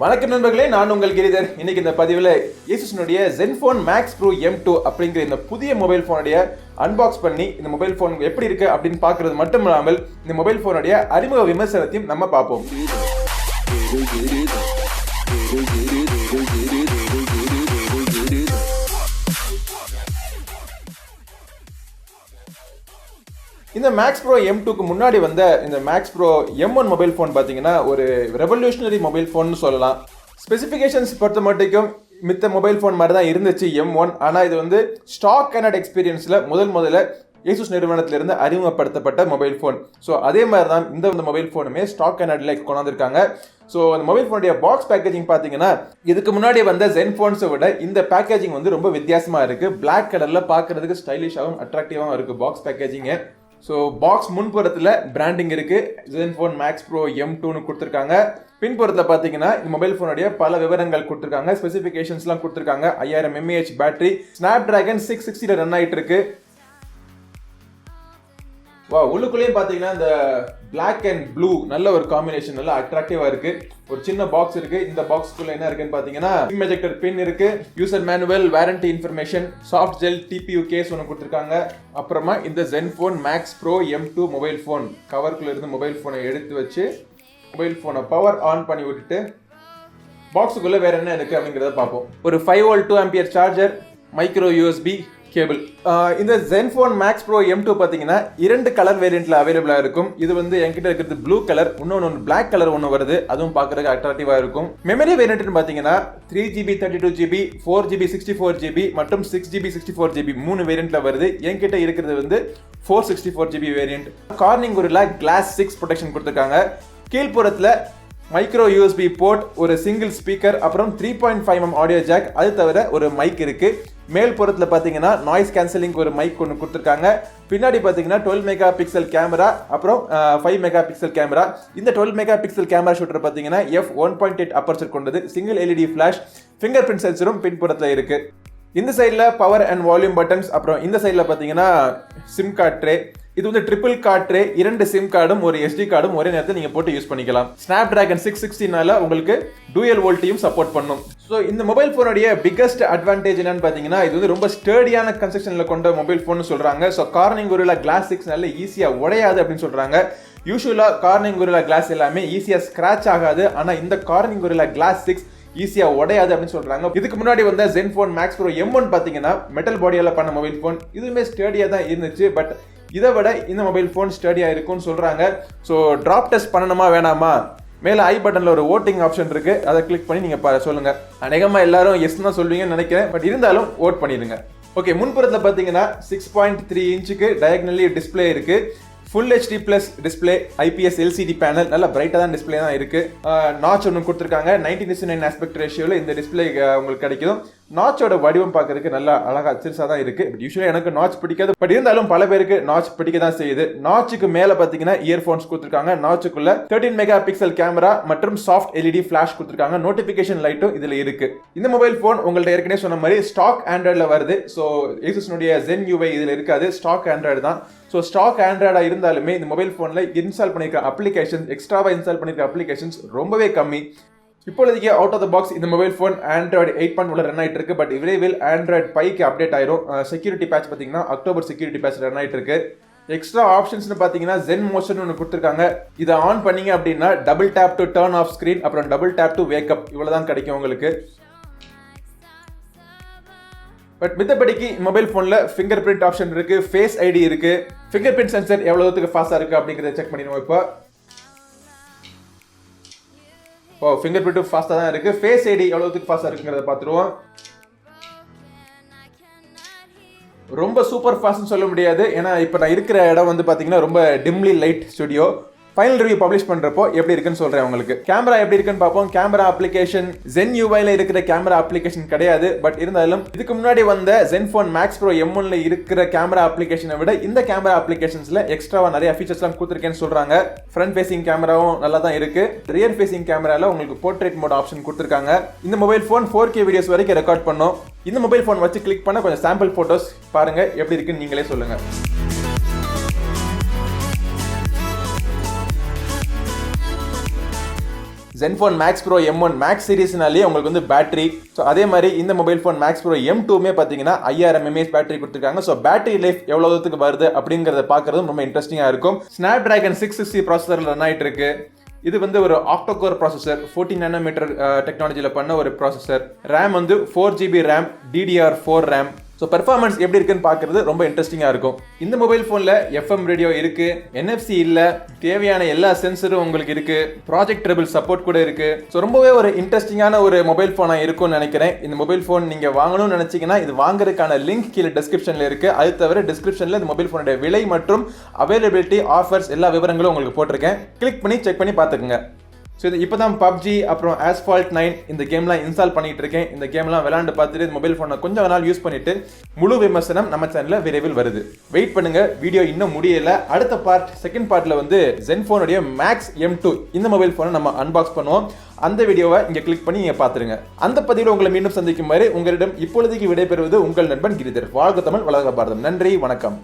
வணக்கம் நண்பர்களே, நான் உங்கள் கிரிதர். இன்னைக்கு இந்த பதிவில் Asusனுடைய Zenfone Max Pro M2 அப்படிங்கிற இந்த புதிய மொபைல் ஃபோனுடைய அன்பாக்ஸ் பண்ணி இந்த மொபைல் ஃபோன் எப்படி இருக்கு அப்படின்னு பார்க்கறது மட்டும் இல்லாமல் இந்த மொபைல் ஃபோனுடைய அறிமுக விமர்சனத்தையும் நம்ம பார்ப்போம். இந்த மேக்ஸ் ப்ரோ M2க்கு முன்னாடி வந்த இந்த maths bro M1 mobile phone பார்த்தீங்கன்னா ஒரு ரெவல்யூஷனரி மொபைல் ஃபோன்னு சொல்லலாம். ஸ்பெசிஃபிகேஷன்ஸ் பொறுத்த மட்டும் மித்த மொபைல் ஃபோன் மாதிரி தான் இருந்துச்சு M1. ஆனால் இது வந்து ஸ்டாக் கனெக்ட் எக்ஸ்பீரியன்ஸில் முதல்ல Asus நிறுவனத்திலிருந்து அறிமுகப்படுத்தப்பட்ட மொபைல் ஃபோன். ஸோ அதே மாதிரி தான் இந்த மொபைல் ஃபோனுமே ஸ்டாக் கனெக்டில் கொண்டாந்துருக்காங்க. ஸோ அந்த மொபைல் ஃபோனுடைய பாக்ஸ் பேக்கேஜிங் பார்த்தீங்கன்னா இதுக்கு முன்னாடி வந்த Zenfoneஸை விட இந்த பேக்கேஜிங் வந்து ரொம்ப வித்தியாசமாக இருக்குது. பிளாக் கலரில் பார்க்கறதுக்கு ஸ்டைலிஷாகவும் அட்ராக்டிவாகவும் இருக்குது பாக்ஸ் பேக்கேஜிங்கு. ஸோ பாக்ஸ் முன்புறத்தில் பிராண்டிங் இருக்கு, Zenfone Max Pro M2ன்னு கொடுத்துருக்காங்க. பின்புறத்தில் பார்த்தீங்கன்னா இந்த மொபைல் ஃபோனுடைய பல விவரங்கள் கொடுத்துருக்காங்க, ஸ்பெசிஃபிகேஷன்ஸ்லாம் கொடுத்துருக்காங்க. 5000 mAh பேட்டரி, Snapdragon 660 ரன் ஆகிட்டு இருக்கு. உள்ளுக்குள்ளேயும் பார்த்தீங்கன்னா இந்த பிளாக் அண்ட் ப்ளூ நல்ல ஒரு காம்பினேஷன், நல்லா அட்ராக்டிவா இருக்கு. ஒரு சின்ன பாக்ஸ் இருக்கு. இந்த பாக்ஸ்க்குள்ள என்ன இருக்குன்னு பார்த்தீங்கன்னா சிம் எஜெக்டர் பின் இருக்கு, user manual, warranty information, soft gel TPU case ஒன்று கொடுத்துருக்காங்க. அப்புறமா இந்த Zenfone Max Pro M2 mobile phone கவருக்குள்ள இருந்து மொபைல் ஃபோனை எடுத்து வச்சு மொபைல் ஃபோனை பவர் ஆன் பண்ணி விட்டுட்டு பாக்ஸுக்குள்ள வேற என்ன இருக்கு அப்படிங்கிறத பார்ப்போம். ஒரு 5V 2A charger, micro USB cable. இந்த Zenfone Max Pro M2 பார்த்தீங்கன்னா 2 கலர் வேரியண்ட்ல அவைலபிளாக இருக்கும். இது வந்து என்கிட்ட இருக்கிறது ப்ளூ கலர், இன்னொன்று பிளாக் கலர் ஒன்று வருது, அதுவும் பார்க்கறதுக்கு அட்ராக்டிவாக இருக்கும். மெமரி வேரியன்ட்னு பார்த்தீங்கன்னா 3GB 32GB, 4GB 64GB மற்றும் 6GB 64GB 3 வேரியண்ட்ல வருது. என்கிட்ட இருக்கிறது வந்து 464GB variant. Corning Gorilla Glass 6 protection கொடுத்துருக்காங்க. கீழ்ப்புறத்தில் மைக்ரோ USB போர்ட், ஒரு சிங்கிள் ஸ்பீக்கர், அப்புறம் 3.5mm ஆடியோ ஜாக், அது தவிர ஒரு மைக் இருக்கு. மேல் புறத்தில் பார்த்தீங்கன்னா நாய்ஸ் கேன்சலிங் ஒரு மைக் ஒன்று கொடுத்துருக்காங்க. பின்னாடி பார்த்தீங்கன்னா 12 MP கேமரா, அப்புறம் 5 MP கேமரா. இந்த 12 MP கேமரா ஷூட்டர் பார்த்தீங்கன்னா f1.8 அப்பர்ச்சர் கொண்டது, single LED flash, fingerprint சென்சரும் பின்புறத்தில் இருக்கு. இந்த சைடில் பவர் அண்ட் வால்யூம் பட்டன்ஸ், அப்புறம் இந்த சைடில் பார்த்தீங்கன்னா சிம் கார்ட் ட்ரே. இது வந்து ட்ரிபிள் கார்ட் ட்ரே, 2 சிம் கார்டும் ஒரு SD கார்டும் ஒரே நேரத்தில் நீங்கள் போட்டு யூஸ் பண்ணிக்கலாம். Snapdragon 660னால உங்களுக்கு டூயல் வோல்ட்டையும் சப்போர்ட் பண்ணும். ஸோ இந்த மொபைல் ஃபோனுடைய பிக்கஸ்ட் அட்வான்டேஜ் என்னன்னு பார்த்தீங்கன்னா இது வந்து ரொம்ப ஸ்டர்டியான கன்ஸ்ட்ரக்ஷனில் கொண்ட மொபைல் ஃபோன் சொல்கிறாங்க. ஸோ கார்னிங் Gorilla Glass 6 நல்ல ஈஸியாக உடையாது அப்படின்னு சொல்கிறாங்க. யூஸ்வலாக கார்னிங் Gorilla Glass எல்லாமே ஈஸியாக ஸ்க்ராச் ஆகாது, ஆனால் இந்த கார்னிங் Gorilla Glass 6 ஈஸியா உடையாது அப்படின்னு சொல்றாங்க. இதுக்கு முன்னாடி வந்த Zenfone Max Pro M1 பாத்தீங்கன்னா மெட்டல் பாடியால பண்ண மொபைல் போன், இதுவுமே ஸ்டடியா தான் இருந்துச்சு. பட் இதை விட இந்த மொபைல் போன் ஸ்டடியா இருக்கும்னு சொல்றாங்க. ஸோ டிராப் டெஸ்ட் பண்ணணுமா வேணாமா, மேல ஐ பட்டன்ல ஒரு ஓட்டிங் ஆப்ஷன் இருக்கு, அதை கிளிக் பண்ணி நீங்க சொல்லுங்க. அநேகமா எல்லாரும் எஸ் தான் சொல்வீங்கன்னு நினைக்கிறேன், பட் இருந்தாலும் ஓட் பண்ணிடுங்க. ஓகே, முன்புறத்தில் பார்த்தீங்கன்னா 6.3 இன்ச்சுக்கு டயகனலி டிஸ்பிளே இருக்கு. Full HD plus display, IPS LCD panel, நல்ல பிரைட்டாக தான் டிஸ்பிளே தான் இருக்கு. நாச் ஒன்று கொடுத்துருக்காங்க. 19:9 ஆஸ்பெக்ட் ரேஷியோவில் இந்த டிஸ்பிளே உங்களுக்கு கிடைக்கும். நாச்சோட வடிவம் பார்க்கறதுக்கு நல்லா அழகா சிறுசா தான் இருக்கு. பட் யூஸ்வலி எனக்கு நாச் பிடிக்காது, பட் இருந்தாலும் பல பேருக்கு நாச் பிடிக்க தான் செய்யுது. நாச்சுக்கு மேல பாத்தீங்கன்னா இயர்போன்ஸ் கொடுத்துருக்காங்க. நாச்சுக்குள்ள 13 MP கேமரா மற்றும் சாஃப்ட் LED ஃபிளாஷ் கொடுத்துருக்காங்க. நோட்டிபிகேஷன் லைட்டும் இதுல இருக்கு. இந்த மொபைல் போன் உங்கள்ட்ட ஏற்கனவே சொன்ன மாதிரி ஸ்டாக் ஆண்ட்ராய்ட்ல வருது. ஸோ Asusனுடைய Zen UI இதுல இருக்காது, ஸ்டாக் ஆண்ட்ராய்டு தான். ஸோ ஸ்டாக் ஆண்ட்ராய்டா இருந்தாலுமே இந்த மொபைல் போன்ல இன்ஸ்டால் பண்ணிருக்க அப்ளிகேஷன்ஸ், எக்ஸ்ட்ராவா இன்ஸ்டால் பண்ணிருக்க அப்ளிகேஷன்ஸ் ரொம்பவே கம்மி. இப்போதைக்கு அவுட் ஆஃப் த பாக்ஸ் இந்த மொபைல் ஃபோன் Android 8.1 ரன் ஆகிட்டு இருக்கு. பட் விரைவில் Android 5க்கு அப்டேட் ஆயிரும். செக்யூரிட்டி பேட்ச் பார்த்தீங்கன்னா அக்டோபர் செக்யூரிட்டி பேட்ச் ரன் ஆகிட்டு இருக்கு. எக்ஸ்ட்ரா ஆப்ஷன்ஸ்னு பார்த்தீங்கன்னா Zen மோஷன் ஒன்று கொடுத்துருக்காங்க. இதை ஆன் பண்ணீங்க அப்படின்னா double tap to turn off screen, அப்புறம் double tap to wake up, இவ்வளோதான் கிடைக்கும் உங்களுக்கு. பட் மித்தபடிக்கு மொபைல் ஃபோனில் ஃபிங்கர் பிரிண்ட் ஆப்ஷன் இருக்கு, ஃபேஸ் ஐடி இருக்கு. ஃபிங்கர் பிரிண்ட் சென்சர் எவ்வளோத்துக்கு ஃபாஸ்ட்டாக இருக்கு அப்படிங்கிறத செக் பண்ணிடுவோம். இப்போ ஃபிங்கர் பிரிண்ட் ஃபாஸ்ட்டாக தான் இருக்கு. ஃபேஸ் ஐடி எவ்வளோத்துக்கு ஃபாஸ்ட்டாக இருக்குங்கிறத பார்த்துருவோம். ரொம்ப சூப்பர் ஃபாஸ்ட்னு சொல்ல முடியாது, ஏன்னா இப்போ நான் இருக்கிற இடம் வந்து பார்த்தீங்கன்னா ரொம்ப dimly light studio. Final review publish பண்றப்போ எப்படி இருக்குன்னு சொல்றேன் உங்களுக்கு. கேமரா எப்படி இருக்குன்னு பார்ப்போம். கேமரா அப்ளிகேஷன் Zen UIல இருக்கிற கேமரா அப்ளிகேஷன் கிடையாது. பட் இருந்தாலும் இதுக்கு முன்னாடி வந்த Zenfone Max Pro M1ல இருக்கிற கேமரா அப்ளிகேஷனை விட இந்த கேமரா அப்ளிகேஷன்ஸ்ல எக்ஸ்ட்ராவா நிறைய ஃபீச்சர்ஸ்லாம் கொடுத்துருக்கேன்னு சொல்றாங்க. ஃப்ரண்ட் ஃபேசிங் கேமராவும் நல்லா தான் இருக்கு. ரியர் ஃபேசிங் கேமரால உங்களுக்கு போர்ட்ரேட் மோட் ஆப்ஷன் கொடுத்துருக்காங்க. இந்த மொபைல் ஃபோன் 4K வீடியோஸ் வரைக்கும் ரெக்கார்ட் பண்ணும். இந்த மொபைல் ஃபோன் வச்சு கிளிக் பண்ண கொஞ்சம் சாம்பிள் போட்டோஸ் பாருங்க, எப்படி இருக்குன்னு நீங்களே சொல்லுங்க. Zenfone Max Pro M1 Max சீரிஸ்னாலே உங்களுக்கு வந்து பேட்டரி. ஸோ அதே மாதிரி இந்த மொபைல் ஃபோன் Max Pro M2மே பார்த்தீங்கன்னா 5000 mAh பேட்டரி கொடுத்துருக்காங்க. ஸோ பேட்டரி லைஃப் எவ்வளோ தூரத்துக்கு வருது அப்படிங்கிறத பார்க்கறதும் ரொம்ப இன்ட்ரெஸ்டிங்காக இருக்கும். Snapdragon 660 ப்ராசஸரில் ரன் ஆகிட்டு இருக்கு. இது வந்து ஒரு ஆக்டோகோர் ப்ராசஸர், 14 நானோமீட்டர் டெக்னாலஜியில் பண்ண ஒரு ப்ராசஸர். ரேம் வந்து 4GB RAM, DDR4 RAM. So performance எப்படி இருக்குன்னு பார்க்கறது ரொம்ப இன்ட்ரெஸ்டிங்காக இருக்கும். இந்த மொபைல் ஃபோனில் FM ரேடியோ இருக்கு, NFC இல்லை, தேவையான எல்லா சென்சரும் உங்களுக்கு இருக்கு, ப்ராஜெக்டபிள் சப்போர்ட் கூட இருக்கு. ஸோ ரொம்பவே ஒரு இன்ட்ரெஸ்டிங்கான ஒரு மொபைல் ஃபோனாக இருக்கும்னு நினைக்கிறேன். இந்த மொபைல் ஃபோன் நீங்கள் வாங்கணும்னு நினைச்சீங்கன்னா இது வாங்குறதுக்கான லிங்க் கீழே டிஸ்கிரிப்ஷனில் இருக்கு. அது தவிர டிஸ்கிரிப்ஷனில் இந்த மொபைல் ஃபோனுடைய விலை மற்றும் அவைலபிலிட்டி, ஆஃபர்ஸ் எல்லா விவரங்களும் உங்களுக்கு போட்டிருக்கேன். கிளிக் பண்ணி செக் பண்ணி பார்த்துக்குங்க. ஸோ இது இப்போ தான் PUBG அப்புறம் Asphalt 9 இந்த கேம்லாம் இன்ஸ்டால் பண்ணிட்டு இருக்கேன். இந்த கேம்லாம் விளையாண்டு பார்த்துட்டு மொபைல் ஃபோனை கொஞ்சம் நாள் யூஸ் பண்ணிட்டு முழு விமர்சனம் நம்ம சேனலில் விரைவில் வருது. வெயிட் பண்ணுங்க, வீடியோ இன்னும் முடியல. அடுத்த பார்ட், செகண்ட் பார்ட்டில் வந்து Zenfone Max M2 இந்த மொபைல் ஃபோனை நம்ம அன்பாக்ஸ் பண்ணுவோம். அந்த வீடியோவை இங்கே கிளிக் பண்ணி நீங்கள் பார்த்துருங்க. அந்த பதிவில் உங்களை மீண்டும் சந்திக்கும் வரை உங்களிடம் இப்பொழுதைக்கு விடைபெறுவது உங்கள் நண்பன் கிரிதர். வாழ்க தமிழ், வளர்க பாரதம். நன்றி, வணக்கம்.